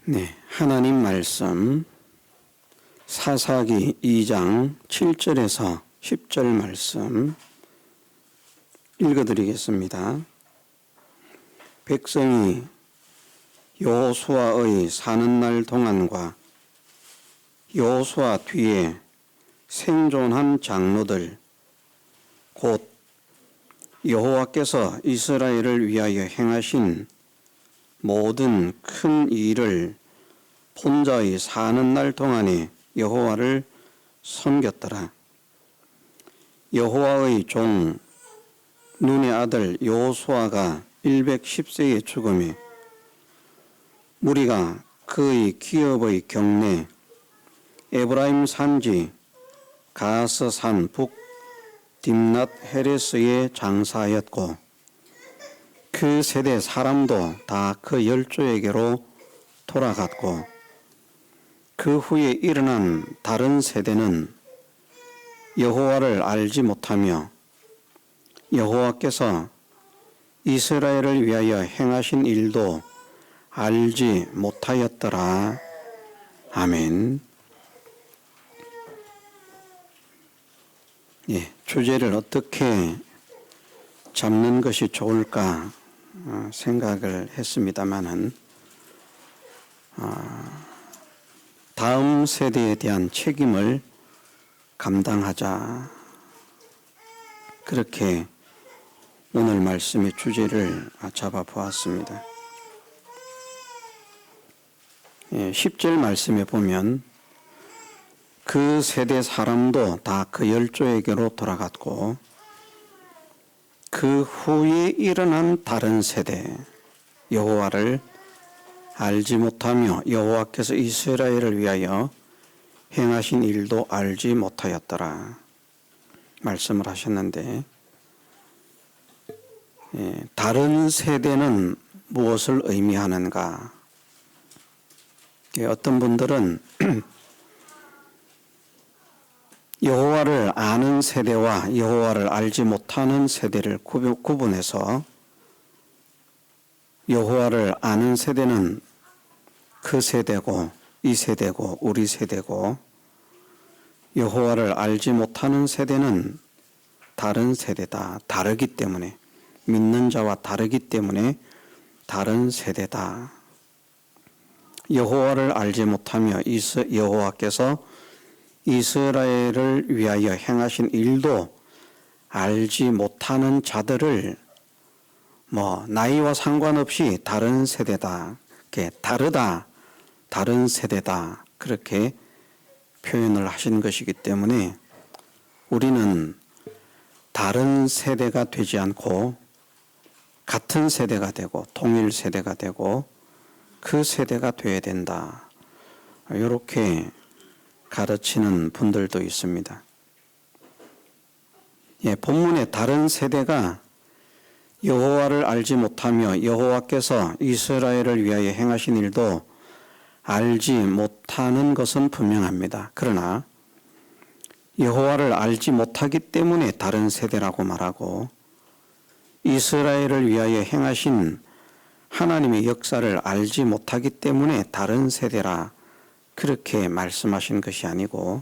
네, 하나님 말씀 사사기 2장 7절에서 10절 말씀 읽어드리겠습니다. 백성이 여호수아의 사는 날 동안과 여호수아 뒤에 생존한 장로들 곧 여호와께서 이스라엘을 위하여 행하신 모든 큰 일을 본 자의 사는 날 동안에 여호와를 섬겼더라. 여호와의 종 눈의 아들 여호수아가 110세에 죽음에 무리가 그의 기업의 경내 에브라임 산지 가스산 북 딥낫 헤레스에 장사하였고 그 세대 사람도 다 그 열조에게로 돌아갔고 그 후에 일어난 다른 세대는 여호와를 알지 못하며 여호와께서 이스라엘을 위하여 행하신 일도 알지 못하였더라. 아멘. 주제를 어떻게 잡는 것이 좋을까 생각을 했습니다마는 다음 세대에 대한 책임을 감당하자, 그렇게 오늘 말씀의 주제를 잡아보았습니다. 10절 말씀에 보면 그 세대 사람도 다 그 열조에게로 돌아갔고 그 후에 일어난 다른 세대 여호와를 알지 못하며 여호와께서 이스라엘을 위하여 행하신 일도 알지 못하였더라 말씀을 하셨는데, 다른 세대는 무엇을 의미하는가? 어떤 분들은 여호와를 아는 세대와 여호와를 알지 못하는 세대를 구분해서 여호와를 아는 세대는 그 세대고 이 세대고 우리 세대고 여호와를 알지 못하는 세대는 다른 세대다. 다르기 때문에, 믿는 자와 다르기 때문에 다른 세대다. 여호와를 알지 못하며 여호와께서 이스라엘을 위하여 행하신 일도 알지 못하는 자들을 나이와 상관없이 다른 세대다, 다르다, 다른 세대다, 그렇게 표현을 하신 것이기 때문에 우리는 다른 세대가 되지 않고 같은 세대가 되고 통일 세대가 되고 그 세대가 되어야 된다, 이렇게 가르치는 분들도 있습니다. 본문의 다른 세대가 여호와를 알지 못하며 여호와께서 이스라엘을 위하여 행하신 일도 알지 못하는 것은 분명합니다. 그러나 여호와를 알지 못하기 때문에 다른 세대라고 말하고 이스라엘을 위하여 행하신 하나님의 역사를 알지 못하기 때문에 다른 세대라, 그렇게 말씀하신 것이 아니고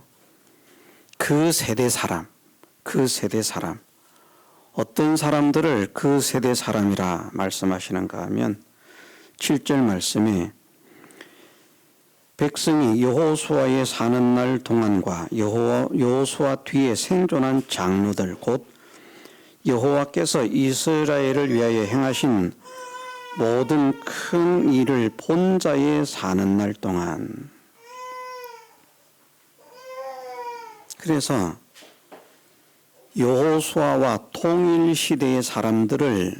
그 세대 사람, 어떤 사람들을 그 세대 사람이라 말씀하시는가 하면 7절 말씀에 백성이 여호수아의 사는 날 동안과 여호수아 뒤에 생존한 장로들 곧 여호와께서 이스라엘을 위하여 행하신 모든 큰 일을 본 자의 사는 날 동안. 그래서 여호수아와 통일 시대의 사람들을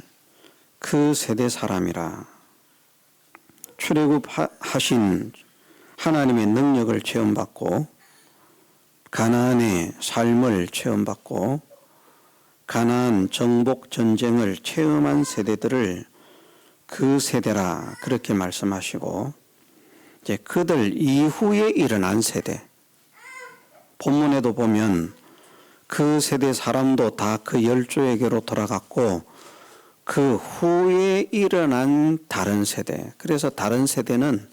그 세대 사람이라, 출애굽하신 하나님의 능력을 체험받고 가나안의 삶을 체험받고 가나안 정복 전쟁을 체험한 세대들을 그 세대라, 그렇게 말씀하시고 이제 그들 이후에 일어난 세대, 본문에도 보면 그 세대 사람도 다 그 열조에게로 돌아갔고 그 후에 일어난 다른 세대, 그래서 다른 세대는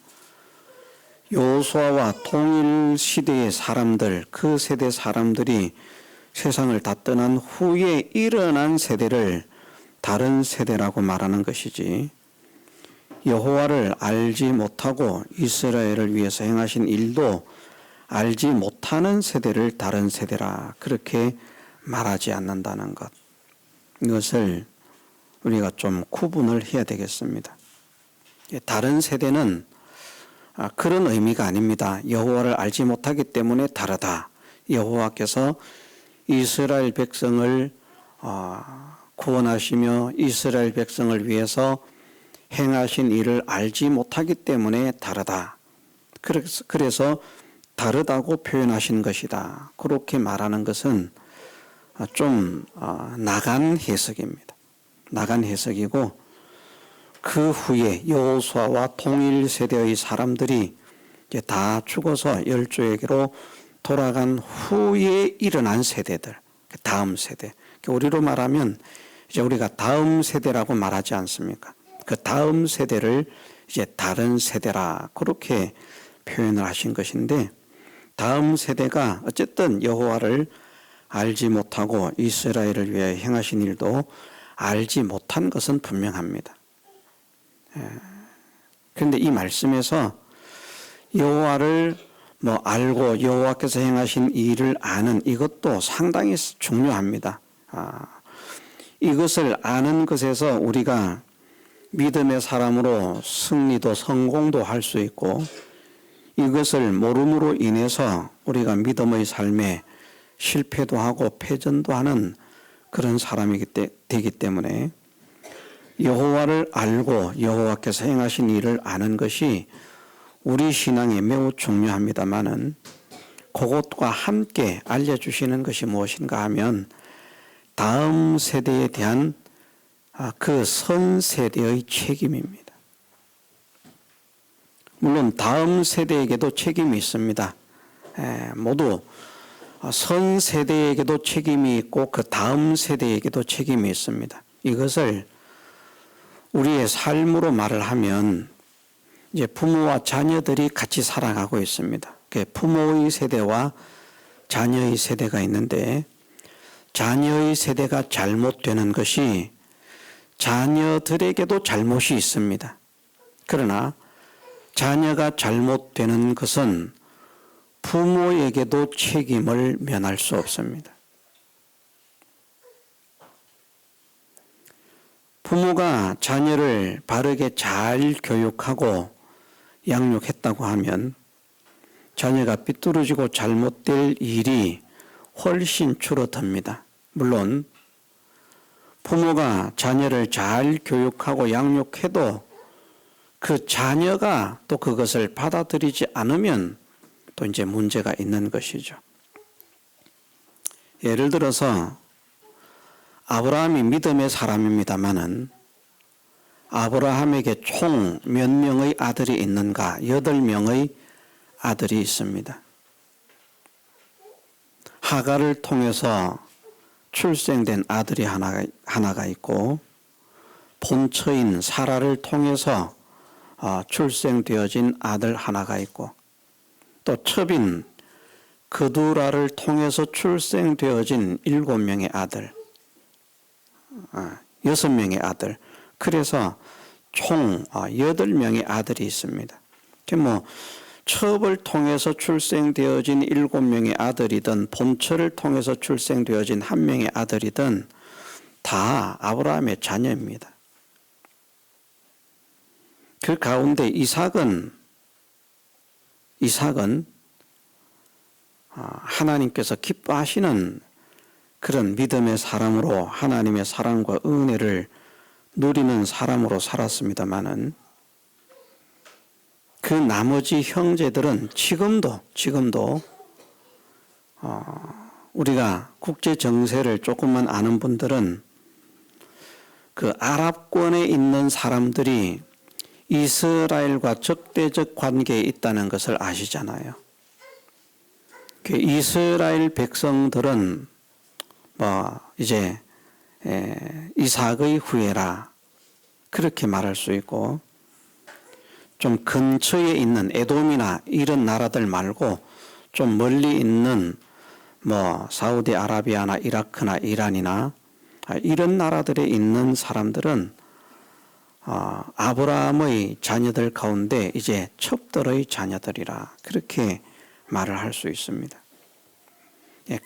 여호수아와 통일 시대의 사람들, 그 세대 사람들이 세상을 다 떠난 후에 일어난 세대를 다른 세대라고 말하는 것이지, 여호와를 알지 못하고 이스라엘을 위해서 행하신 일도 알지 못하는 세대를 다른 세대라 그렇게 말하지 않는다는 것, 이것을 우리가 좀 구분을 해야 되겠습니다. 다른 세대는 그런 의미가 아닙니다. 여호와를 알지 못하기 때문에 다르다. 여호와께서 이스라엘 백성을 구원하시며 이스라엘 백성을 위해서 행하신 일을 알지 못하기 때문에 다르다. 그래서 다르다고 표현하신 것이다. 그렇게 말하는 것은 좀 나간 해석입니다. 나간 해석이고, 그 후에 여호수아와 통일 세대의 사람들이 이제 다 죽어서 열조에게로 돌아간 후에 일어난 세대들, 다음 세대. 우리로 말하면 이제 우리가 다음 세대라고 말하지 않습니까? 그 다음 세대를 이제 다른 세대라 그렇게 표현을 하신 것인데, 다음 세대가 어쨌든 여호와를 알지 못하고 이스라엘을 위해 행하신 일도 알지 못한 것은 분명합니다. 그런데 이 말씀에서 여호와를 알고 여호와께서 행하신 일을 아는 이것도 상당히 중요합니다. 이것을 아는 것에서 우리가 믿음의 사람으로 승리도 성공도 할 수 있고, 이것을 모름으로 인해서 우리가 믿음의 삶에 실패도 하고 패전도 하는 그런 사람이 되기 때문에 여호와를 알고 여호와께서 행하신 일을 아는 것이 우리 신앙에 매우 중요합니다마는, 그것과 함께 알려주시는 것이 무엇인가 하면 다음 세대에 대한 그 선 세대의 책임입니다. 물론 다음 세대에게도 책임이 있습니다. 모두 선 세대에게도 책임이 있고 그 다음 세대에게도 책임이 있습니다. 이것을 우리의 삶으로 말을 하면 이제 부모와 자녀들이 같이 살아가고 있습니다. 부모의 세대와 자녀의 세대가 있는데, 자녀의 세대가 잘못되는 것이 자녀들에게도 잘못이 있습니다. 그러나 자녀가 잘못되는 것은 부모에게도 책임을 면할 수 없습니다. 부모가 자녀를 바르게 잘 교육하고 양육했다고 하면 자녀가 삐뚤어지고 잘못될 일이 훨씬 줄어듭니다. 물론 부모가 자녀를 잘 교육하고 양육해도 그 자녀가 또 그것을 받아들이지 않으면 또 이제 문제가 있는 것이죠. 예를 들어서 아브라함이 믿음의 사람입니다마는 아브라함에게 총 몇 명의 아들이 있는가? 8명의 아들이 있습니다. 하갈을 통해서 출생된 아들이 하나가 있고, 본처인 사라를 통해서 출생되어진 아들 하나가 있고, 또 첩인 그두라를 통해서 출생되어진 7명의 아들, 6명의 아들, 그래서 총 8명의 아들이 있습니다. 첩을 통해서 출생되어진 7명의 아들이든 본처를 통해서 출생되어진 1명의 아들이든 다 아브라함의 자녀입니다. 그 가운데 이삭은 하나님께서 기뻐하시는 그런 믿음의 사람으로 하나님의 사랑과 은혜를 누리는 사람으로 살았습니다마는, 그 나머지 형제들은 지금도 우리가 국제 정세를 조금만 아는 분들은 그 아랍권에 있는 사람들이 이스라엘과 적대적 관계에 있다는 것을 아시잖아요. 그 이스라엘 백성들은 이제 이삭의 후예라 그렇게 말할 수 있고, 좀 근처에 있는 에돔이나 이런 나라들 말고 좀 멀리 있는 뭐 사우디아라비아나 이라크나 이란이나 이런 나라들에 있는 사람들은 아브라함의 자녀들 가운데 이제 첩들의 자녀들이라 그렇게 말을 할 수 있습니다.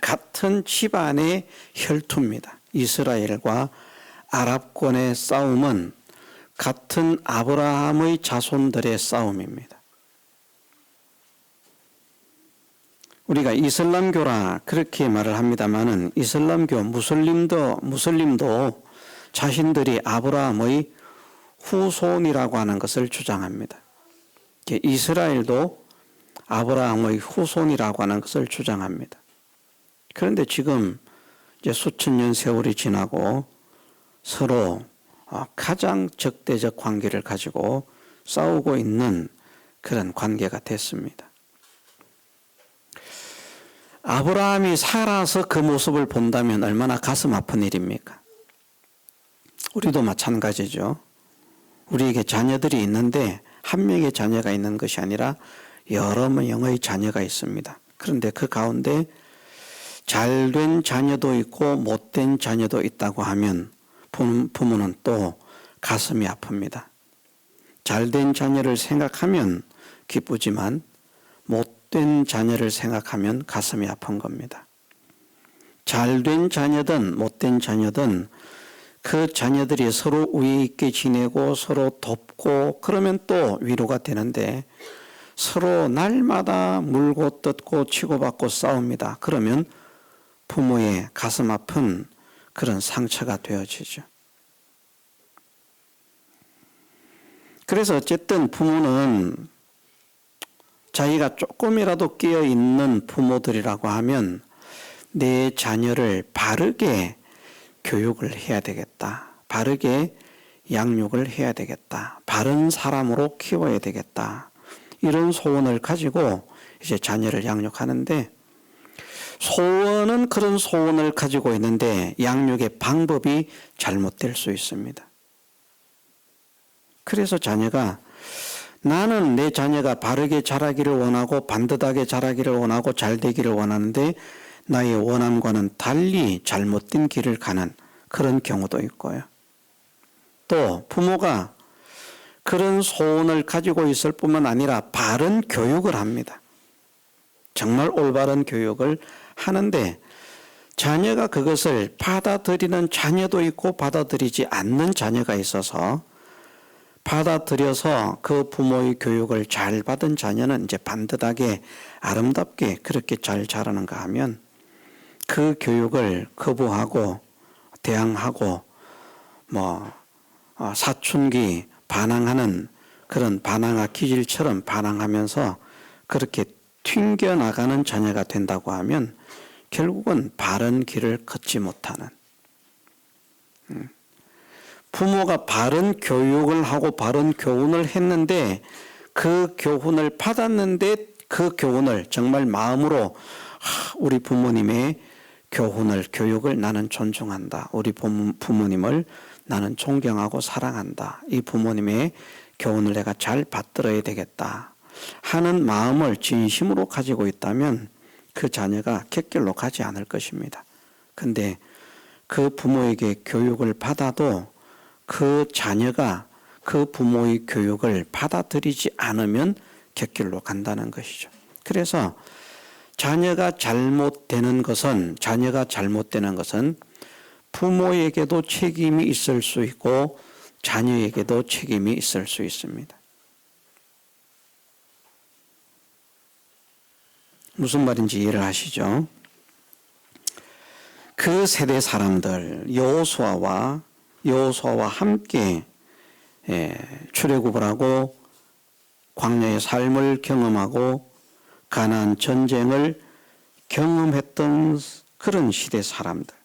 같은 집안의 혈투입니다. 이스라엘과 아랍권의 싸움은 같은 아브라함의 자손들의 싸움입니다. 우리가 이슬람교라 그렇게 말을 합니다마는 이슬람교 무슬림도 자신들이 아브라함의 후손이라고 하는 것을 주장합니다. 이스라엘도 아브라함의 후손이라고 하는 것을 주장합니다. 그런데 지금 이제 수천 년 세월이 지나고 서로 가장 적대적 관계를 가지고 싸우고 있는 그런 관계가 됐습니다. 아브라함이 살아서 그 모습을 본다면 얼마나 가슴 아픈 일입니까? 우리도 마찬가지죠. 우리에게 자녀들이 있는데 한 명의 자녀가 있는 것이 아니라 여러 명의 자녀가 있습니다. 그런데 그 가운데 잘된 자녀도 있고 못된 자녀도 있다고 하면 부모는 또 가슴이 아픕니다. 잘된 자녀를 생각하면 기쁘지만 못된 자녀를 생각하면 가슴이 아픈 겁니다. 잘된 자녀든 못된 자녀든 그 자녀들이 서로 우애 있게 지내고 서로 돕고 그러면 또 위로가 되는데 서로 날마다 물고 뜯고 치고받고 싸웁니다. 그러면 부모의 가슴 아픈 그런 상처가 되어지죠. 그래서 어쨌든 부모는 자기가 조금이라도 깨어있는 부모들이라고 하면 내 자녀를 바르게 교육을 해야 되겠다. 바르게 양육을 해야 되겠다. 바른 사람으로 키워야 되겠다. 이런 소원을 가지고 이제 자녀를 양육하는데 소원은 그런 소원을 가지고 있는데 양육의 방법이 잘못될 수 있습니다. 그래서 자녀가 나는 내 자녀가 바르게 자라기를 원하고 반듯하게 자라기를 원하고 잘 되기를 원하는데 나의 원함과는 달리 잘못된 길을 가는 그런 경우도 있고요. 또 부모가 그런 소원을 가지고 있을 뿐만 아니라 바른 교육을 합니다. 정말 올바른 교육을 하는데 자녀가 그것을 받아들이는 자녀도 있고 받아들이지 않는 자녀가 있어서 받아들여서 그 부모의 교육을 잘 받은 자녀는 이제 반듯하게 아름답게 그렇게 잘 자라는가 하면 그 교육을 거부하고 대항하고 사춘기 반항하는 그런 반항아 기질처럼 반항하면서 그렇게 튕겨나가는 자녀가 된다고 하면 결국은 바른 길을 걷지 못하는 부모가 바른 교육을 하고 바른 교훈을 했는데 그 교훈을 받았는데 그 교훈을 정말 마음으로 우리 부모님의 교육을 나는 존중한다. 우리 부모님을 나는 존경하고 사랑한다. 이 부모님의 교훈을 내가 잘 받들어야 되겠다 하는 마음을 진심으로 가지고 있다면 그 자녀가 객길로 가지 않을 것입니다. 근데 그 부모에게 교육을 받아도 그 자녀가 그 부모의 교육을 받아들이지 않으면 객길로 간다는 것이죠. 그래서 자녀가 잘못되는 것은 부모에게도 책임이 있을 수 있고 자녀에게도 책임이 있을 수 있습니다. 무슨 말인지 이해를 하시죠? 그 세대 사람들 여호수아와 함께 출애굽을 하고 광야의 삶을 경험하고 가나안 전쟁을 경험했던 그런 시대 사람들.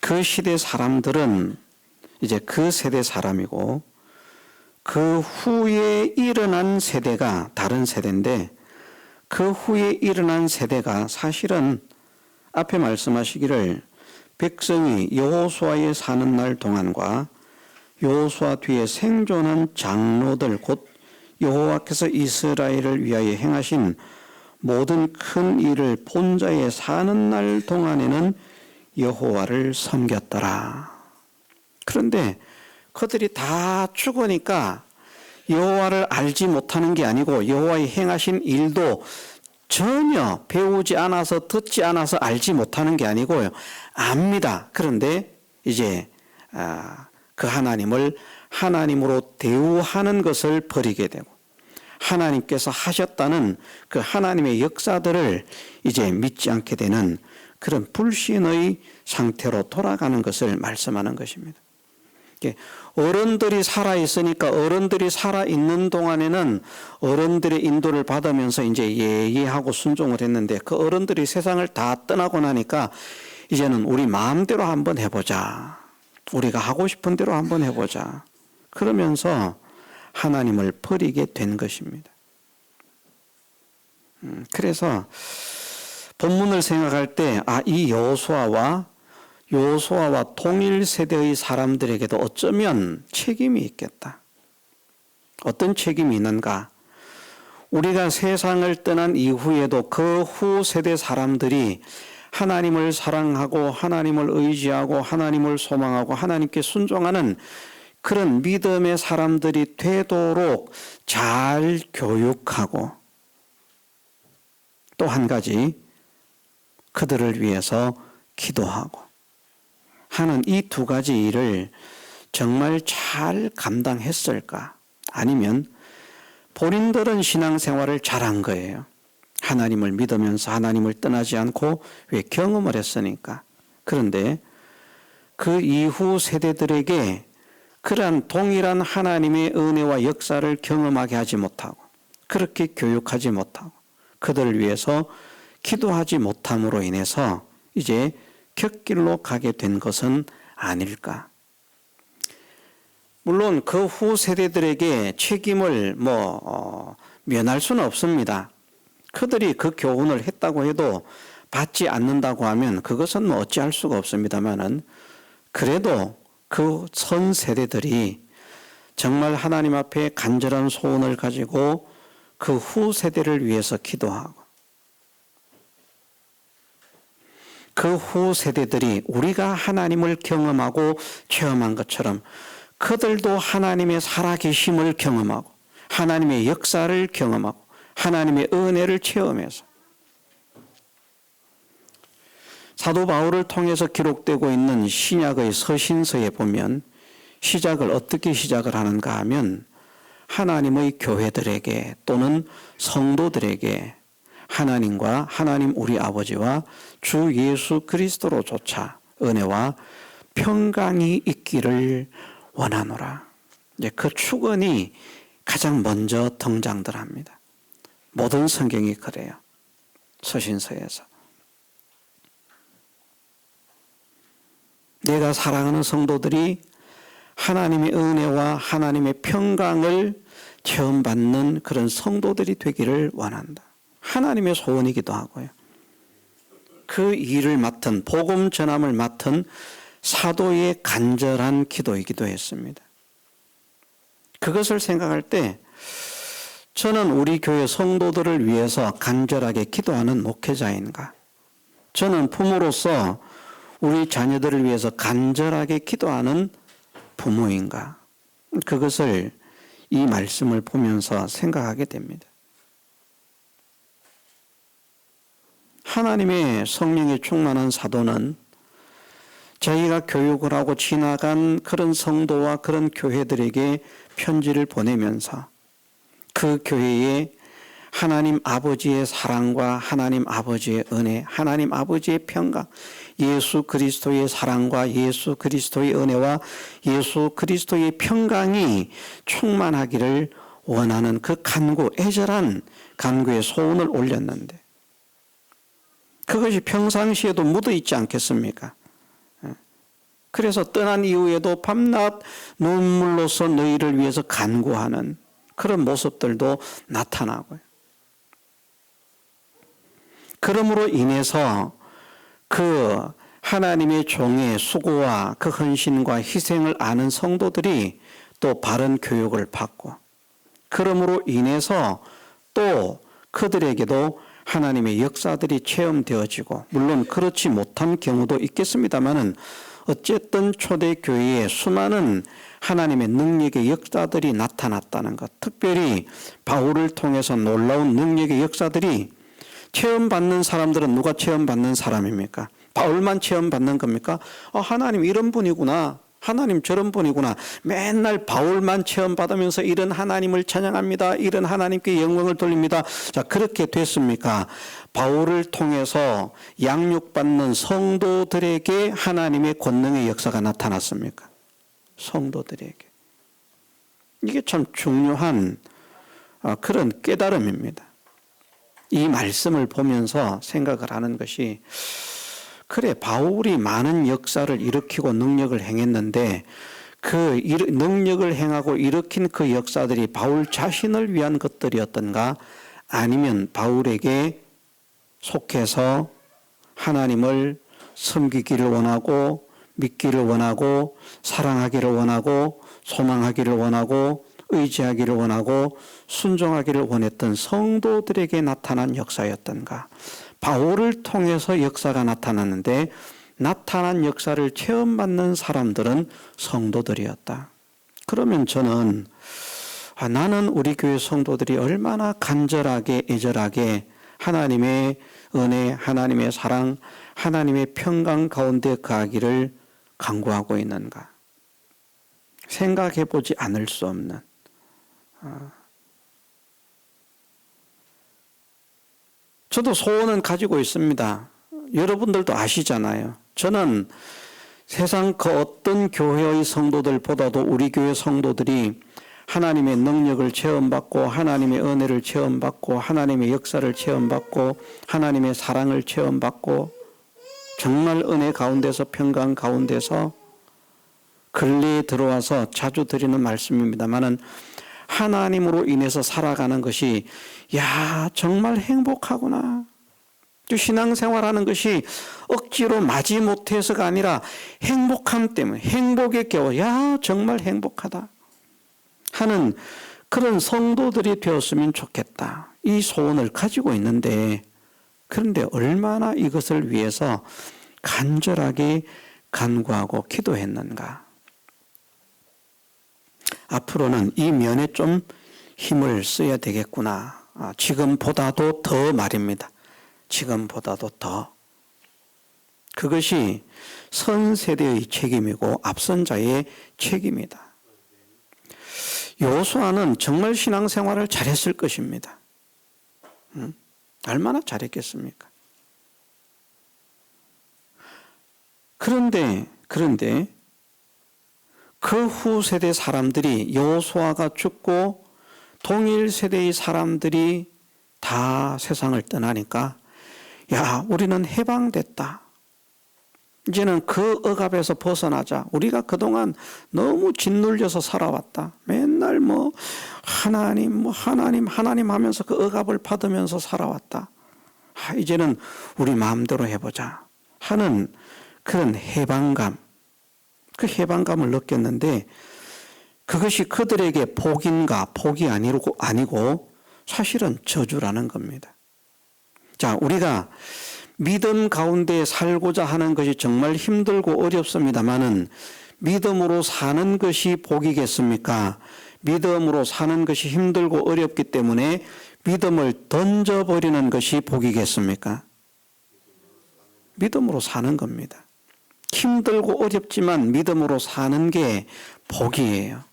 그 시대 사람들은 이제 그 세대 사람이고 그 후에 일어난 세대가 다른 세대인데 그 후에 일어난 세대가 사실은 앞에 말씀하시기를 백성이 여호수아에 사는 날 동안과 여호수아 뒤에 생존한 장로들 곧 여호와께서 이스라엘을 위하여 행하신 모든 큰 일을 본 자에 사는 날 동안에는 여호와를 섬겼더라. 그런데 그들이 다 죽으니까 여호와를 알지 못하는 게 아니고 여호와의 행하신 일도 전혀 배우지 않아서 듣지 않아서 알지 못하는 게 아니고요. 압니다. 그런데 이제 그 하나님을 하나님으로 대우하는 것을 버리게 되고 하나님께서 하셨다는 그 하나님의 역사들을 이제 믿지 않게 되는 그런 불신의 상태로 돌아가는 것을 말씀하는 것입니다. 어른들이 살아있으니까 어른들이 살아있는 동안에는 어른들의 인도를 받으면서 이제 예의하고 순종을 했는데 그 어른들이 세상을 다 떠나고 나니까 이제는 우리 마음대로 한번 해보자. 우리가 하고 싶은 대로 한번 해보자. 그러면서 하나님을 버리게 된 것입니다. 그래서 본문을 생각할 때 이 여호수아와 동일 세대의 사람들에게도 어쩌면 책임이 있겠다. 어떤 책임이 있는가? 우리가 세상을 떠난 이후에도 그 후 세대 사람들이 하나님을 사랑하고 하나님을 의지하고 하나님을 소망하고 하나님께 순종하는 그런 믿음의 사람들이 되도록 잘 교육하고 또 한 가지 그들을 위해서 기도하고 하는 이 두 가지 일을 정말 잘 감당했을까? 아니면 본인들은 신앙생활을 잘한 거예요. 하나님을 믿으면서 하나님을 떠나지 않고 왜 경험을 했으니까. 그런데 그 이후 세대들에게 그러한 동일한 하나님의 은혜와 역사를 경험하게 하지 못하고 그렇게 교육하지 못하고 그들을 위해서 기도하지 못함으로 인해서 이제 곁길로 가게 된 것은 아닐까. 물론 그 후 세대들에게 책임을 면할 수는 없습니다. 그들이 그 교훈을 했다고 해도 받지 않는다고 하면 그것은 어찌할 수가 없습니다만은 그래도 그 선 세대들이 정말 하나님 앞에 간절한 소원을 가지고 그 후 세대를 위해서 기도하고 그 후 세대들이 우리가 하나님을 경험하고 체험한 것처럼 그들도 하나님의 살아계심을 경험하고 하나님의 역사를 경험하고 하나님의 은혜를 체험해서 사도 바울을 통해서 기록되고 있는 신약의 서신서에 보면 시작을 어떻게 시작을 하는가 하면 하나님의 교회들에게 또는 성도들에게 하나님과 하나님 우리 아버지와 주 예수 그리스도로조차 은혜와 평강이 있기를 원하노라. 이제 그 축언이 가장 먼저 등장들 합니다. 모든 성경이 그래요. 서신서에서. 내가 사랑하는 성도들이 하나님의 은혜와 하나님의 평강을 체험받는 그런 성도들이 되기를 원한다. 하나님의 소원이기도 하고요. 그 일을 맡은 복음 전함을 맡은 사도의 간절한 기도이기도 했습니다. 그것을 생각할 때 저는 우리 교회 성도들을 위해서 간절하게 기도하는 목회자인가? 저는 부모로서 우리 자녀들을 위해서 간절하게 기도하는 부모인가? 그것을 이 말씀을 보면서 생각하게 됩니다. 하나님의 성령이 충만한 사도는 자기가 교육을 하고 지나간 그런 성도와 그런 교회들에게 편지를 보내면서 그 교회에 하나님 아버지의 사랑과 하나님 아버지의 은혜, 하나님 아버지의 평강, 예수 그리스도의 사랑과 예수 그리스도의 은혜와 예수 그리스도의 평강이 충만하기를 원하는 그 간구, 애절한 간구의 소원을 올렸는데 그것이 평상시에도 묻어 있지 않겠습니까? 그래서 떠난 이후에도 밤낮 눈물로서 너희를 위해서 간구하는 그런 모습들도 나타나고요. 그러므로 인해서 그 하나님의 종의 수고와 그 헌신과 희생을 아는 성도들이 또 바른 교육을 받고, 그러므로 인해서 또 그들에게도 하나님의 역사들이 체험되어지고, 물론 그렇지 못한 경우도 있겠습니다만은 어쨌든 초대교회에 수많은 하나님의 능력의 역사들이 나타났다는 것, 특별히 바울을 통해서 놀라운 능력의 역사들이 체험받는 사람들은 누가 체험받는 사람입니까? 바울만 체험받는 겁니까? 하나님 이런 분이구나, 하나님 저런 분이구나, 맨날 바울만 체험받으면서 이런 하나님을 찬양합니다, 이런 하나님께 영광을 돌립니다. 자, 그렇게 됐습니까? 바울을 통해서 양육받는 성도들에게 하나님의 권능의 역사가 나타났습니까? 성도들에게. 이게 참 중요한 그런 깨달음입니다. 이 말씀을 보면서 생각을 하는 것이, 그래, 바울이 많은 역사를 일으키고 능력을 행했는데 그 능력을 행하고 일으킨 그 역사들이 바울 자신을 위한 것들이었던가, 아니면 바울에게 속해서 하나님을 섬기기를 원하고 믿기를 원하고 사랑하기를 원하고 소망하기를 원하고 의지하기를 원하고 순종하기를 원했던 성도들에게 나타난 역사였던가. 바울을 통해서 역사가 나타났는데 나타난 역사를 체험받는 사람들은 성도들이었다. 그러면 저는 나는 우리 교회 성도들이 얼마나 간절하게 애절하게 하나님의 은혜, 하나님의 사랑, 하나님의 평강 가운데 거하기를 간구하고 있는가. 생각해 보지 않을 수 없는. 저도 소원은 가지고 있습니다. 여러분들도 아시잖아요. 저는 세상 그 어떤 교회의 성도들보다도 우리 교회 성도들이 하나님의 능력을 체험받고 하나님의 은혜를 체험받고 하나님의 역사를 체험받고 하나님의 사랑을 체험받고 정말 은혜 가운데서 평강 가운데서 근래에 들어와서 자주 드리는 말씀입니다만은 하나님으로 인해서 살아가는 것이 정말 행복하구나. 신앙생활하는 것이 억지로 마지못해서가 아니라 행복함 때문에 행복에 겨워 정말 행복하다 하는 그런 성도들이 되었으면 좋겠다. 이 소원을 가지고 있는데, 그런데 얼마나 이것을 위해서 간절하게 간구하고 기도했는가. 앞으로는 이 면에 좀 힘을 써야 되겠구나. 지금보다도 더 말입니다. 지금보다도 더. 그것이 선 세대의 책임이고 앞선 자의 책임이다. 여호수아는 정말 신앙생활을 잘했을 것입니다. 얼마나 잘했겠습니까? 그런데 그 후 세대 사람들이, 여호수아가 죽고 동일 세대의 사람들이 다 세상을 떠나니까 우리는 해방됐다. 이제는 그 억압에서 벗어나자. 우리가 그동안 너무 짓눌려서 살아왔다. 맨날 하나님 하면서 그 억압을 받으면서 살아왔다. 이제는 우리 마음대로 해보자 하는 그런 해방감, 그 해방감을 느꼈는데, 그것이 그들에게 복인가 복이 아니고 사실은 저주라는 겁니다. 자, 우리가 믿음 가운데 살고자 하는 것이 정말 힘들고 어렵습니다만은 믿음으로 사는 것이 복이겠습니까? 믿음으로 사는 것이 힘들고 어렵기 때문에 믿음을 던져버리는 것이 복이겠습니까? 믿음으로 사는 겁니다. 힘들고 어렵지만 믿음으로 사는 게 복이에요.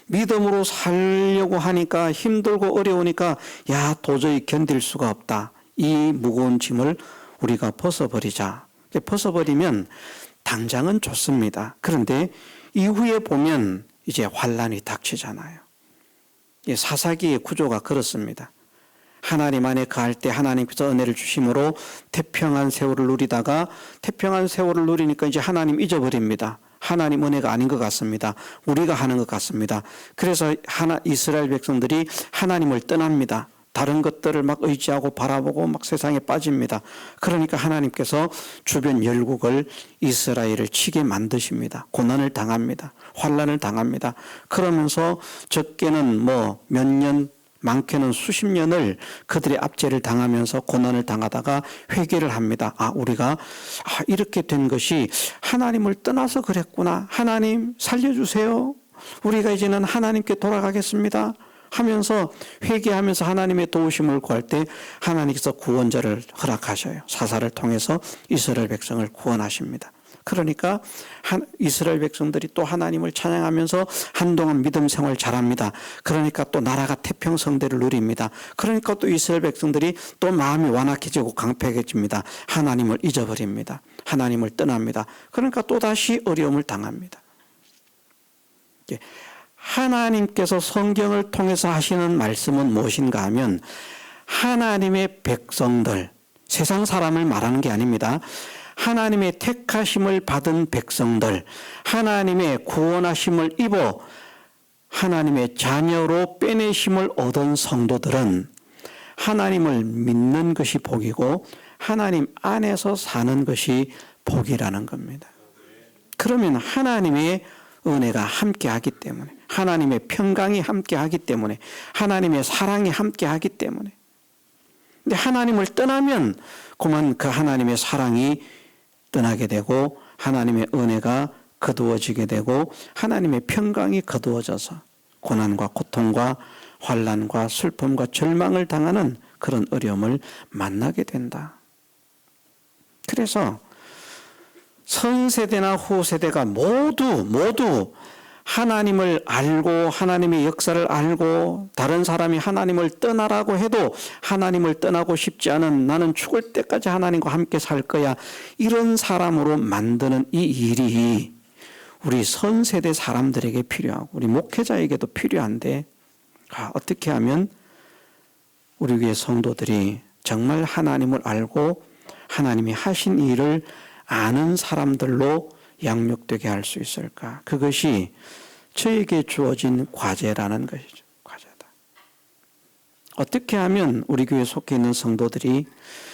믿음으로 살려고 하니까 힘들고 어려우니까 도저히 견딜 수가 없다. 이 무거운 짐을 우리가 벗어버리자. 벗어버리면 당장은 좋습니다. 그런데 이후에 보면 이제 환란이 닥치잖아요. 사사기의 구조가 그렇습니다. 하나님 안에 거할 때 하나님께서 은혜를 주심으로 태평한 세월을 누리다가, 태평한 세월을 누리니까 이제 하나님 잊어버립니다. 하나님 은혜가 아닌 것 같습니다. 우리가 하는 것 같습니다. 그래서 이스라엘 백성들이 하나님을 떠납니다. 다른 것들을 막 의지하고 바라보고 막 세상에 빠집니다. 그러니까 하나님께서 주변 열국을 이스라엘을 치게 만드십니다. 고난을 당합니다. 환난을 당합니다. 그러면서 적게는 뭐 몇 년, 많게는 수십 년을 그들의 압제를 당하면서 고난을 당하다가 회개를 합니다. 우리가 이렇게 된 것이 하나님을 떠나서 그랬구나. 하나님 살려주세요. 우리가 이제는 하나님께 돌아가겠습니다 하면서 회개하면서 하나님의 도우심을 구할 때 하나님께서 구원자를 허락하셔요. 사사를 통해서 이스라엘 백성을 구원하십니다. 그러니까 이스라엘 백성들이 또 하나님을 찬양하면서 한동안 믿음 생활 잘합니다. 그러니까 또 나라가 태평성대를 누립니다. 그러니까 또 이스라엘 백성들이 또 마음이 완악해지고 강팍해집니다. 하나님을 잊어버립니다. 하나님을 떠납니다. 그러니까 또다시 어려움을 당합니다. 하나님께서 성경을 통해서 하시는 말씀은 무엇인가 하면 하나님의 백성들, 세상 사람을 말하는 게 아닙니다. 하나님의 택하심을 받은 백성들, 하나님의 구원하심을 입어 하나님의 자녀로 빼내심을 얻은 성도들은 하나님을 믿는 것이 복이고 하나님 안에서 사는 것이 복이라는 겁니다. 그러면 하나님의 은혜가 함께하기 때문에, 하나님의 평강이 함께하기 때문에, 하나님의 사랑이 함께하기 때문에. 근데 하나님을 떠나면 그만 그 하나님의 사랑이 떠나게 되고 하나님의 은혜가 거두어지게 되고 하나님의 평강이 거두어져서 고난과 고통과 환난과 슬픔과 절망을 당하는 그런 어려움을 만나게 된다. 그래서 선세대나 후세대가 모두 하나님을 알고 하나님의 역사를 알고 다른 사람이 하나님을 떠나라고 해도 하나님을 떠나고 싶지 않은, 나는 죽을 때까지 하나님과 함께 살 거야, 이런 사람으로 만드는 이 일이 우리 선세대 사람들에게 필요하고 우리 목회자에게도 필요한데, 어떻게 하면 우리 교회 성도들이 정말 하나님을 알고 하나님이 하신 일을 아는 사람들로 양육되게 할 수 있을까? 그것이 저에게 주어진 과제라는 것이죠. 과제다. 어떻게 하면 우리 교회에 속해 있는 성도들이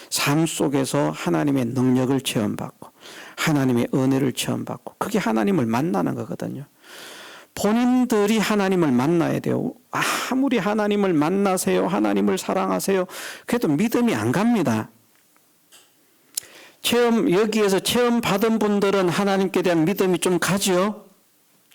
삶 속에서 하나님의 능력을 체험받고 하나님의 은혜를 체험받고, 그게 하나님을 만나는 거거든요. 본인들이 하나님을 만나야 돼요. 아무리 하나님을 만나세요, 하나님을 사랑하세요, 그래도 믿음이 안 갑니다. 여기에서 체험 받은 분들은 하나님께 대한 믿음이 좀 가지요.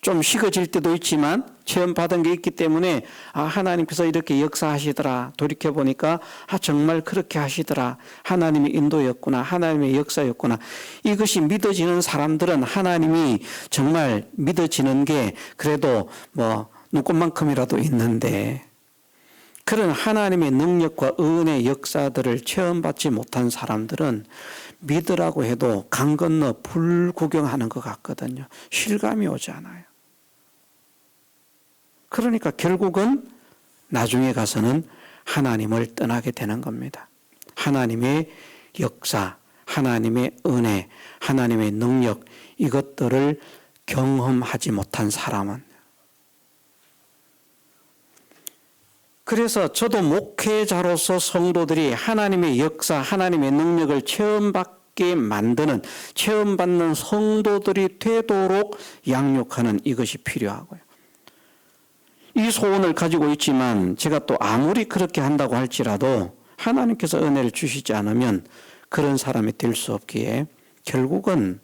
좀 식어질 때도 있지만 체험 받은 게 있기 때문에 하나님께서 이렇게 역사하시더라, 돌이켜보니까 정말 그렇게 하시더라, 하나님의 인도였구나, 하나님의 역사였구나, 이것이 믿어지는 사람들은 하나님이 정말 믿어지는 게 그래도 뭐 눈꽃만큼이라도 있는데, 그런 하나님의 능력과 은혜 역사들을 체험받지 못한 사람들은 믿으라고 해도 강 건너 불 구경하는 것 같거든요. 실감이 오지 않아요. 그러니까 결국은 나중에 가서는 하나님을 떠나게 되는 겁니다. 하나님의 역사, 하나님의 은혜, 하나님의 능력, 이것들을 경험하지 못한 사람은. 그래서 저도 목회자로서 성도들이 하나님의 역사, 하나님의 능력을 체험받게 만드는, 체험받는 성도들이 되도록 양육하는 이것이 필요하고요. 이 소원을 가지고 있지만 제가 또 아무리 그렇게 한다고 할지라도 하나님께서 은혜를 주시지 않으면 그런 사람이 될 수 없기에 결국은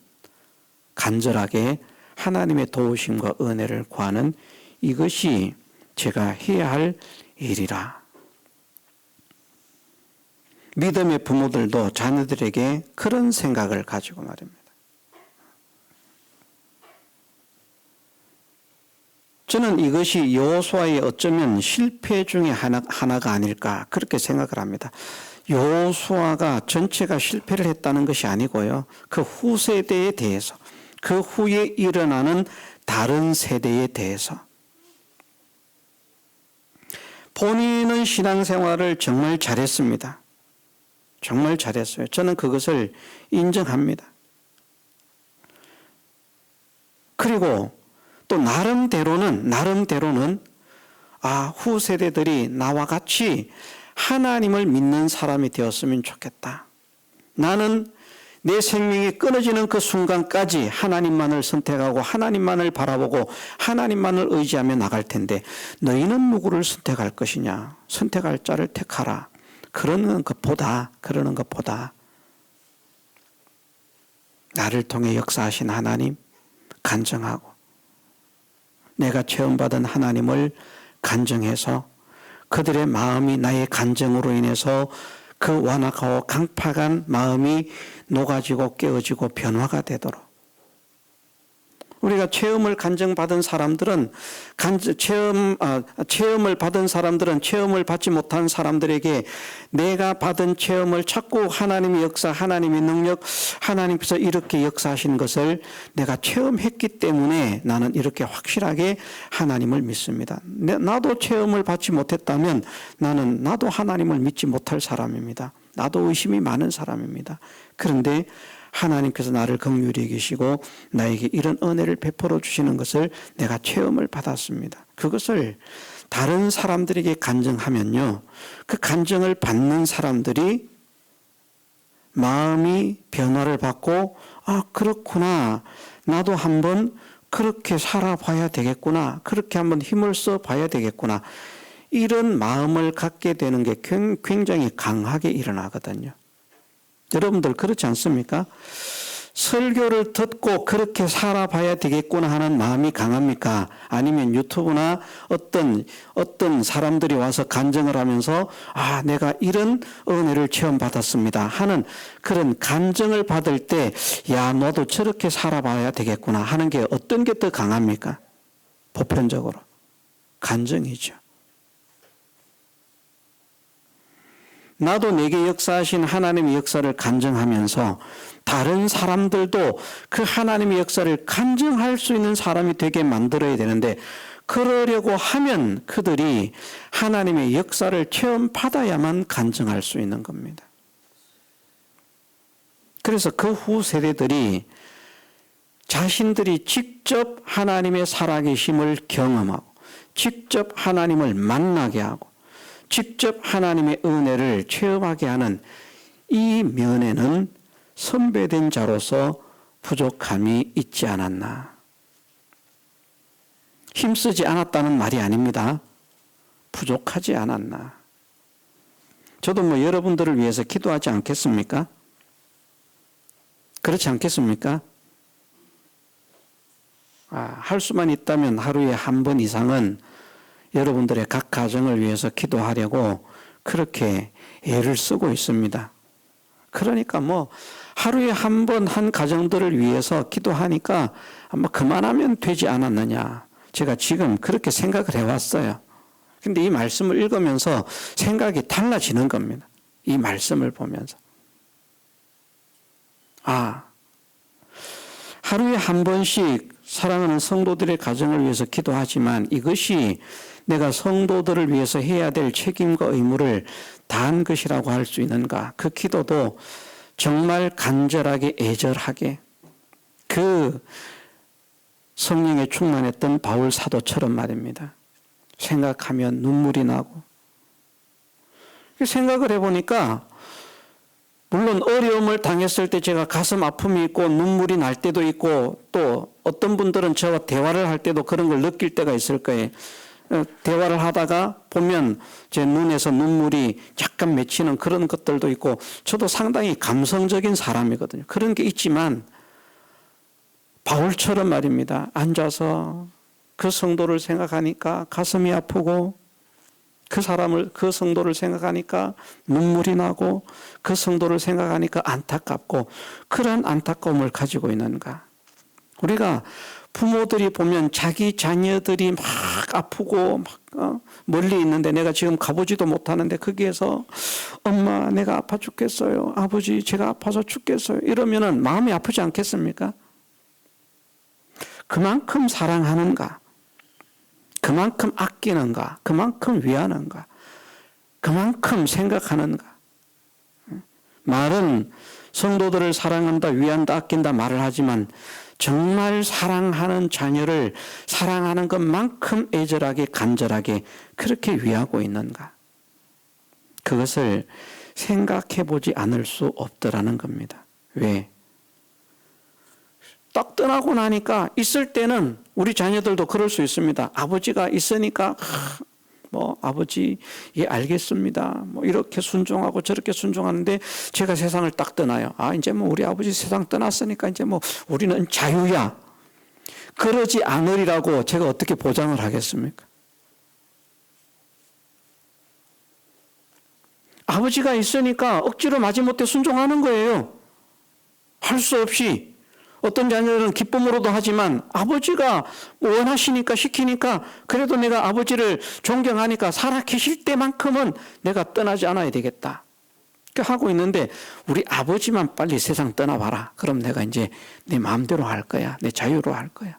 간절하게 하나님의 도우심과 은혜를 구하는 이것이 제가 해야 할 일이라. 믿음의 부모들도 자녀들에게 그런 생각을 가지고 말입니다. 저는 이것이 여호수아의 어쩌면 실패 중에 하나가 아닐까 그렇게 생각을 합니다. 여호수아가 전체가 실패를 했다는 것이 아니고요, 그 후세대에 대해서, 그 후에 일어나는 다른 세대에 대해서 본인은 신앙생활을 정말 잘했습니다. 정말 잘했어요. 저는 그것을 인정합니다. 그리고 또 나름대로는 후세대들이 나와 같이 하나님을 믿는 사람이 되었으면 좋겠다. 나는 내 생명이 끊어지는 그 순간까지 하나님만을 선택하고 하나님만을 바라보고 하나님만을 의지하며 나갈 텐데 너희는 누구를 선택할 것이냐? 선택할 자를 택하라. 그러는 것보다 나를 통해 역사하신 하나님 간증하고 내가 체험받은 하나님을 간증해서 그들의 마음이 나의 간증으로 인해서 그 완악하고 강팍한 마음이 녹아지고 깨어지고 변화가 되도록 우리가 체험을 간증받은 사람들은 체험을 받은 사람들은 체험을 받지 못한 사람들에게 내가 받은 체험을 자꾸 하나님의 역사, 하나님의 능력, 하나님께서 이렇게 역사하신 것을 내가 체험했기 때문에 나는 이렇게 확실하게 하나님을 믿습니다. 나도 체험을 받지 못했다면 나도 하나님을 믿지 못할 사람입니다. 나도 의심이 많은 사람입니다. 그런데 하나님께서 나를 긍휼히 여기시고 나에게 이런 은혜를 베풀어 주시는 것을 내가 체험을 받았습니다. 그것을 다른 사람들에게 간증하면요, 그 간증을 받는 사람들이 마음이 변화를 받고 그렇구나, 나도 한번 그렇게 살아봐야 되겠구나, 그렇게 한번 힘을 써봐야 되겠구나, 이런 마음을 갖게 되는 게 굉장히 강하게 일어나거든요. 여러분들 그렇지 않습니까? 설교를 듣고 그렇게 살아봐야 되겠구나 하는 마음이 강합니까? 아니면 유튜브나 어떤 사람들이 와서 간증을 하면서 내가 이런 은혜를 체험받았습니다 하는 그런 간증을 받을 때 너도 저렇게 살아봐야 되겠구나 하는 게 어떤 게 더 강합니까? 보편적으로 간증이죠. 나도 내게 역사하신 하나님의 역사를 간증하면서 다른 사람들도 그 하나님의 역사를 간증할 수 있는 사람이 되게 만들어야 되는데 그러려고 하면 그들이 하나님의 역사를 체험받아야만 간증할 수 있는 겁니다. 그래서 그 후 세대들이 자신들이 직접 하나님의 살아계심을 경험하고 직접 하나님을 만나게 하고 직접 하나님의 은혜를 체험하게 하는 이 면에는 선배된 자로서 부족함이 있지 않았나. 힘쓰지 않았다는 말이 아닙니다. 부족하지 않았나. 저도 여러분들을 위해서 기도하지 않겠습니까? 그렇지 않겠습니까? 할 수만 있다면 하루에 한 번 이상은 여러분들의 각 가정을 위해서 기도하려고 그렇게 애를 쓰고 있습니다. 그러니까 하루에 한 번 한 가정들을 위해서 기도하니까 아마 그만하면 되지 않았느냐. 제가 지금 그렇게 생각을 해왔어요. 근데 이 말씀을 읽으면서 생각이 달라지는 겁니다. 이 말씀을 보면서. 하루에 한 번씩 사랑하는 성도들의 가정을 위해서 기도하지만 이것이 내가 성도들을 위해서 해야 될 책임과 의무를 다한 것이라고 할 수 있는가? 그 기도도 정말 간절하게 애절하게 그 성령에 충만했던 바울 사도처럼 말입니다. 생각하면 눈물이 나고 생각을 해보니까 물론 어려움을 당했을 때 제가 가슴 아픔이 있고 눈물이 날 때도 있고 또 어떤 분들은 저와 대화를 할 때도 그런 걸 느낄 때가 있을 거예요. 대화를 하다가 보면 제 눈에서 눈물이 약간 맺히는 그런 것들도 있고 저도 상당히 감성적인 사람이거든요. 그런 게 있지만 바울처럼 말입니다. 앉아서 그 성도를 생각하니까 가슴이 아프고 그 성도를 생각하니까 눈물이 나고 그 성도를 생각하니까 안타깝고 그런 안타까움을 가지고 있는가. 우리가 부모들이 보면 자기 자녀들이 막 아프고 멀리 있는데 내가 지금 가보지도 못하는데 거기에서 엄마 내가 아파 죽겠어요. 아버지 제가 아파서 죽겠어요. 이러면은 마음이 아프지 않겠습니까? 그만큼 사랑하는가? 그만큼 아끼는가? 그만큼 위하는가? 그만큼 생각하는가? 말은 성도들을 사랑한다, 위한다, 아낀다 말을 하지만 정말 사랑하는 자녀를 사랑하는 것만큼 애절하게 간절하게 그렇게 위하고 있는가? 그것을 생각해 보지 않을 수 없더라는 겁니다. 왜? 딱 떠나고 나니까 있을 때는 우리 자녀들도 그럴 수 있습니다. 아버지가 있으니까 아버지 예 알겠습니다. 이렇게 순종하고 저렇게 순종하는데 제가 세상을 딱 떠나요. 이제 우리 아버지 세상 떠났으니까 이제 우리는 자유야. 그러지 않으리라고 제가 어떻게 보장을 하겠습니까? 아버지가 있으니까 억지로 마지못해 순종하는 거예요. 할 수 없이. 어떤 자녀들은 기쁨으로도 하지만 아버지가 원하시니까 시키니까 그래도 내가 아버지를 존경하니까 살아 계실 때만큼은 내가 떠나지 않아야 되겠다. 하고 있는데 우리 아버지만 빨리 세상 떠나봐라. 그럼 내가 이제 내 마음대로 할 거야. 내 자유로 할 거야.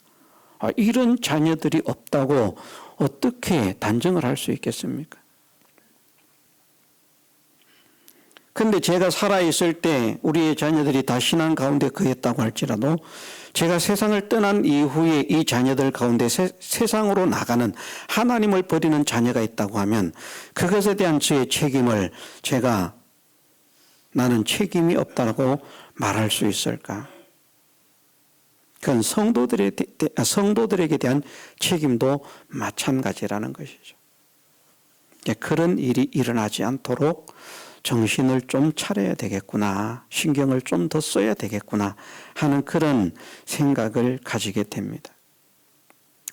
이런 자녀들이 없다고 어떻게 단정을 할 수 있겠습니까? 근데 제가 살아있을 때 우리의 자녀들이 다 신앙 가운데 거했다고 할지라도 제가 세상을 떠난 이후에 이 자녀들 가운데 세상으로 나가는 하나님을 버리는 자녀가 있다고 하면 그것에 대한 저의 책임을 제가 나는 책임이 없다고 말할 수 있을까? 그건 성도들에게 대한 책임도 마찬가지라는 것이죠. 그런 일이 일어나지 않도록 정신을 좀 차려야 되겠구나, 신경을 좀 더 써야 되겠구나 하는 그런 생각을 가지게 됩니다.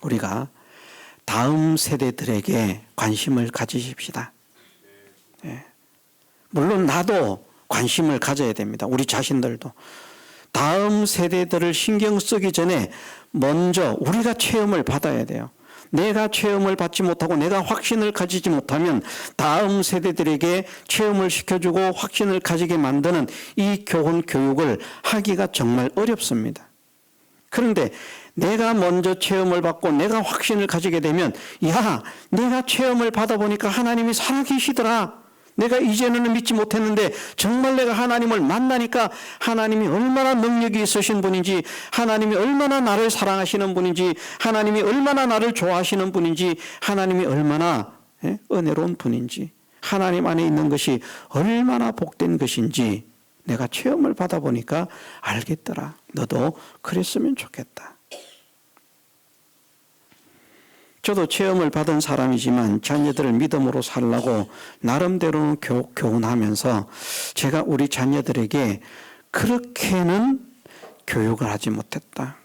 우리가 다음 세대들에게 관심을 가지십시다. 물론 나도 관심을 가져야 됩니다. 우리 자신들도. 다음 세대들을 신경 쓰기 전에 먼저 우리가 체험을 받아야 돼요. 내가 체험을 받지 못하고 내가 확신을 가지지 못하면 다음 세대들에게 체험을 시켜주고 확신을 가지게 만드는 이 교훈 교육을 하기가 정말 어렵습니다. 그런데 내가 먼저 체험을 받고 내가 확신을 가지게 되면 내가 체험을 받아보니까 하나님이 살아계시더라. 내가 이전에는 믿지 못했는데 정말 내가 하나님을 만나니까 하나님이 얼마나 능력이 있으신 분인지, 하나님이 얼마나 나를 사랑하시는 분인지, 하나님이 얼마나 나를 좋아하시는 분인지, 하나님이 얼마나 은혜로운 분인지, 하나님 안에 있는 것이 얼마나 복된 것인지 내가 체험을 받아보니까 알겠더라. 너도 그랬으면 좋겠다. 저도 체험을 받은 사람이지만 자녀들을 믿음으로 살라고 나름대로는 교훈하면서 제가 우리 자녀들에게 그렇게는 교육을 하지 못했다.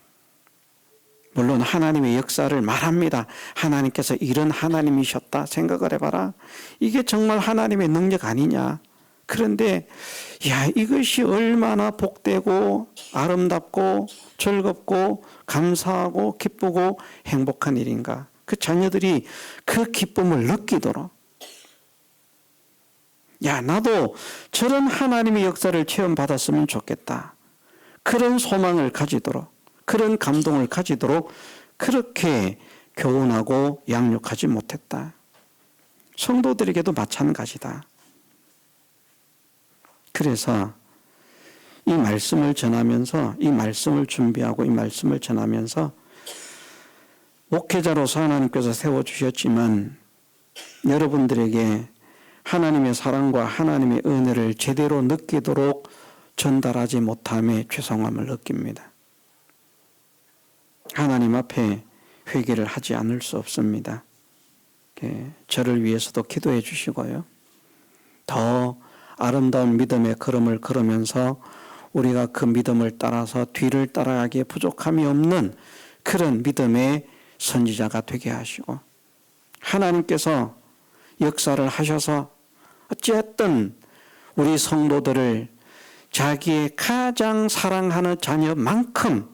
물론 하나님의 역사를 말합니다. 하나님께서 이런 하나님이셨다 생각을 해봐라. 이게 정말 하나님의 능력 아니냐. 그런데 이것이 얼마나 복되고 아름답고 즐겁고 감사하고 기쁘고 행복한 일인가. 그 자녀들이 그 기쁨을 느끼도록 나도 저런 하나님의 역사를 체험받았으면 좋겠다. 그런 소망을 가지도록, 그런 감동을 가지도록 그렇게 교훈하고 양육하지 못했다. 성도들에게도 마찬가지다. 그래서 이 말씀을 전하면서, 이 말씀을 준비하고 이 말씀을 전하면서 목회자로서 하나님께서 세워주셨지만 여러분들에게 하나님의 사랑과 하나님의 은혜를 제대로 느끼도록 전달하지 못함에 죄송함을 느낍니다. 하나님 앞에 회개를 하지 않을 수 없습니다. 저를 위해서도 기도해 주시고요. 더 아름다운 믿음의 걸음을 걸으면서 우리가 그 믿음을 따라서 뒤를 따라가기에 부족함이 없는 그런 믿음의 선지자가 되게 하시고 하나님께서 역사를 하셔서 어쨌든 우리 성도들을 자기의 가장 사랑하는 자녀만큼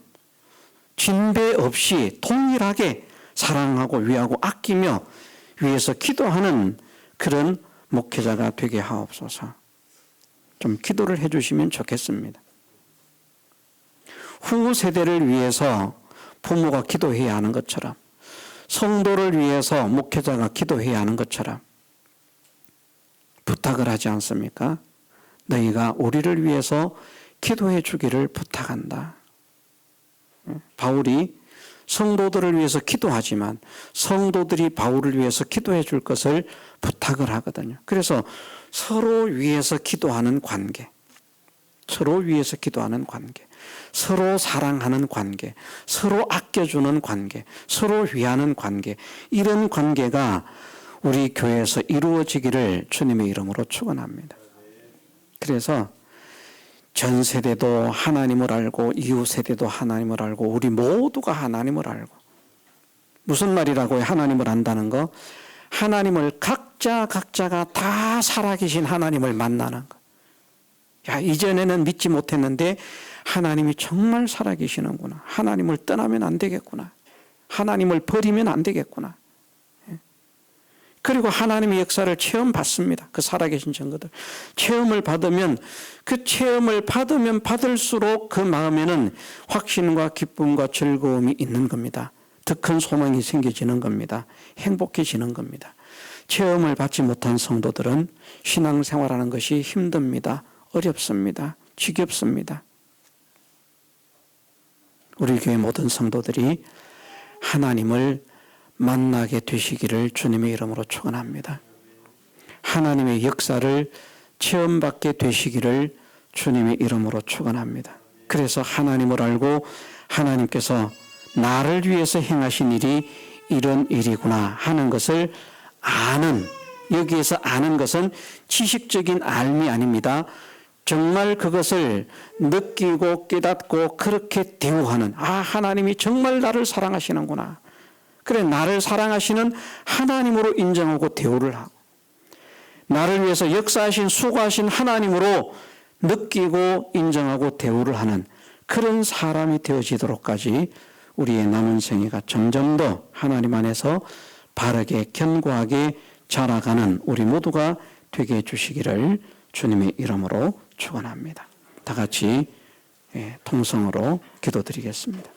진배 없이 동일하게 사랑하고 위하고 아끼며 위해서 기도하는 그런 목회자가 되게 하옵소서. 좀 기도를 해주시면 좋겠습니다. 후 세대를 위해서 부모가 기도해야 하는 것처럼, 성도를 위해서 목회자가 기도해야 하는 것처럼 부탁을 하지 않습니까? 너희가 우리를 위해서 기도해 주기를 부탁한다. 바울이 성도들을 위해서 기도하지만 성도들이 바울을 위해서 기도해 줄 것을 부탁을 하거든요. 그래서 서로 위해서 기도하는 관계, 서로 위해서 기도하는 관계, 서로 사랑하는 관계, 서로 아껴주는 관계, 서로 위하는 관계, 이런 관계가 우리 교회에서 이루어지기를 주님의 이름으로 축원합니다. 그래서 전 세대도 하나님을 알고 이웃 세대도 하나님을 알고 우리 모두가 하나님을 알고, 무슨 말이라고요? 하나님을 안다는 거, 하나님을 각자가 다 살아계신 하나님을 만나는 거. 야, 이전에는 믿지 못했는데 하나님이 정말 살아계시는구나. 하나님을 떠나면 안 되겠구나. 하나님을 버리면 안 되겠구나. 그리고 하나님의 역사를 체험받습니다. 그 살아계신 증거들. 체험을 받으면, 그 체험을 받으면 받을수록 그 마음에는 확신과 기쁨과 즐거움이 있는 겁니다. 더 큰 소망이 생겨지는 겁니다. 행복해지는 겁니다. 체험을 받지 못한 성도들은 신앙생활하는 것이 힘듭니다. 어렵습니다. 지겹습니다. 우리 교회 모든 성도들이 하나님을 만나게 되시기를 주님의 이름으로 축원합니다. 하나님의 역사를 체험받게 되시기를 주님의 이름으로 축원합니다. 그래서 하나님을 알고 하나님께서 나를 위해서 행하신 일이 이런 일이구나 하는 것을 아는, 여기에서 아는 것은 지식적인 알미 아닙니다. 정말 그것을 느끼고 깨닫고 그렇게 대우하는, 하나님이 정말 나를 사랑하시는구나. 그래, 나를 사랑하시는 하나님으로 인정하고 대우를 하고, 나를 위해서 역사하신 수고하신 하나님으로 느끼고 인정하고 대우를 하는 그런 사람이 되어지도록까지 우리의 남은 생애가 점점 더 하나님 안에서 바르게 견고하게 자라가는 우리 모두가 되게 해주시기를 주님의 이름으로 축원합니다. 다 같이 통성으로 기도드리겠습니다.